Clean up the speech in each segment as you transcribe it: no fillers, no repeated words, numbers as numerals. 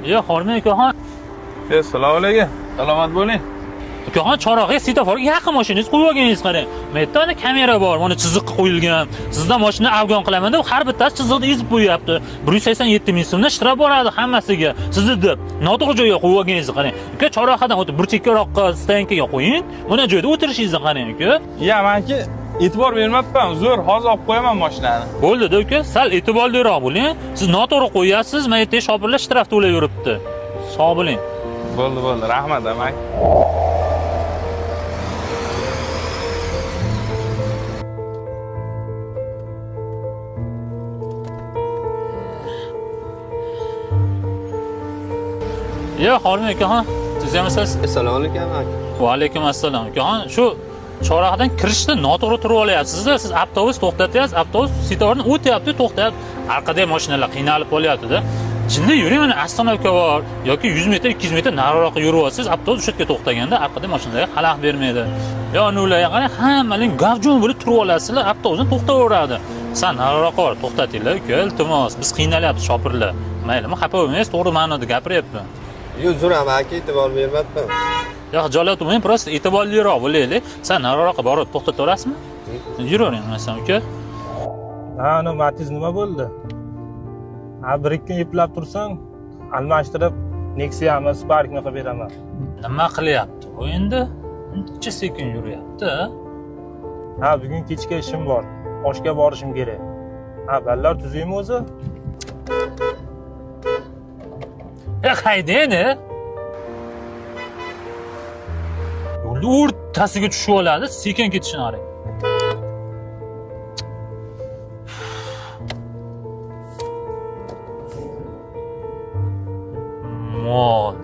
Yo, xormay ukaxon. Assalomu alaykum. Salomat bo'ling. Ukaxon chorog'iga svetoforga yaqin mashinangizni qo'yib olganingiz qarang. Men yerda kamera bor, mana chiziqqa qo'yilgan. Sizdan mashina avgon qilaman deb har bittasi chiziqni ezib qo'yapti. 187 ming so'mdan ishtirok boradi hammasiga. Sizni deb noto'g'ri joyga qo'yib olganingizni qarang. Uka chorrahadan o'tib bir chekkaroqqa stankaga qo'ying. Mana joyda o'tirishingizni qarang uka. Ya, menki e'tibor bermabman. Zo'r, hozir olib qo'yaman mashinani. Bo'ldi-da uka, sal e'tiborliroq bo'ling. Siz noto'g'ri qo'yasiz, men yerda shopirlar ishtirok to'lab yuribdi. Sog' bo'ling. Bo'ldi, rahmat amaki. Yo, xormay ukaxon. Siz hamsiz? Assalomu alaykum aka. Va alaykum assalom. Ukaxon, shu chorrahdan kirishda noto'g'ri turib olyapsiz-da. Siz avtobus to'xtatyapsiz, avtobus svetofordan o'tyapti, to'xtayapti. Orqadagi mashinalar qiynalib qolyapti-da. Jinda yuring, mana Astona uka bor yoki 100 metr, 200 metr nariroqqa yuribsiz, avtobus o'sha yerga to'xtaganda orqadagi mashinalarga xalaqit bermaydi. Yo, ularga qarang, hammaning gavjum bo'lib turib olasizlar, avtobusdan to'xtataveradi. Sen nariroqqa borib to'xtatinglar, uka, iltimos. Biz qiynalyapti shopirlar. Maylimi, xafa bo'lmaysiz, to'g'ri ma'noda gapiryapman. Yo'q, zo'ram aka, e'tibor bermabman. Yo'q, xijolat bo'lmang, prosta e'tiborliroq bo'laylik. Sen nariroqqa borib to'xtataverasizmi? Yuravering, masalan, uka. Ha, ana Matiz nima bo'ldi? Ha, bir ikki kun eplab tursang, almashtirib Nexia'mi, Spark'ni qilib beraman. Nima qilyapti? U endi uncha sekin yuryapti. Ha, bugun kechga ishim bor. Oshga borishim kerak. Ha, ballar tuzaymi o'zi? Haydayni. Yo'lni o'rtasiga tushib oladi, sekin ketishini qarang. Mol.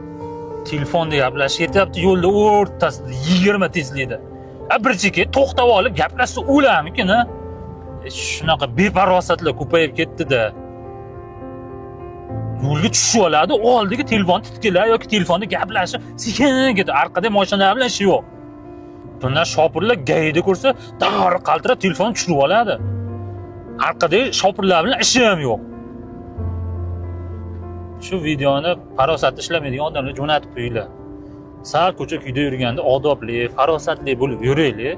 Telefonda gaplashib ketyapti, yo'lda o'rtasida 20 tezlikda. Bir chekka to'xtab olib gaplashsa o'larmikin, ha? Shunaqa beparvosatlar ko'payib ketdi-da. Yo'lga tushib oladi, oldiga telefon tutkilar yoki telefonda gaplashib, sekin ketadi. Orqada mashinalar bilan ishi yo'q. Bundan shopirlar gayda ko'rsa, dag'ari qaltirab telefon tushirib oladi. Orqadagi shopirlar bilan ishi ham yo'q. Shu videoni farosatli ishlamaydigan odamlarga jo'natib qo'yinglar. Sal ko'cha kuyda yurganda odobli, farosatli bo'lib yuraylik.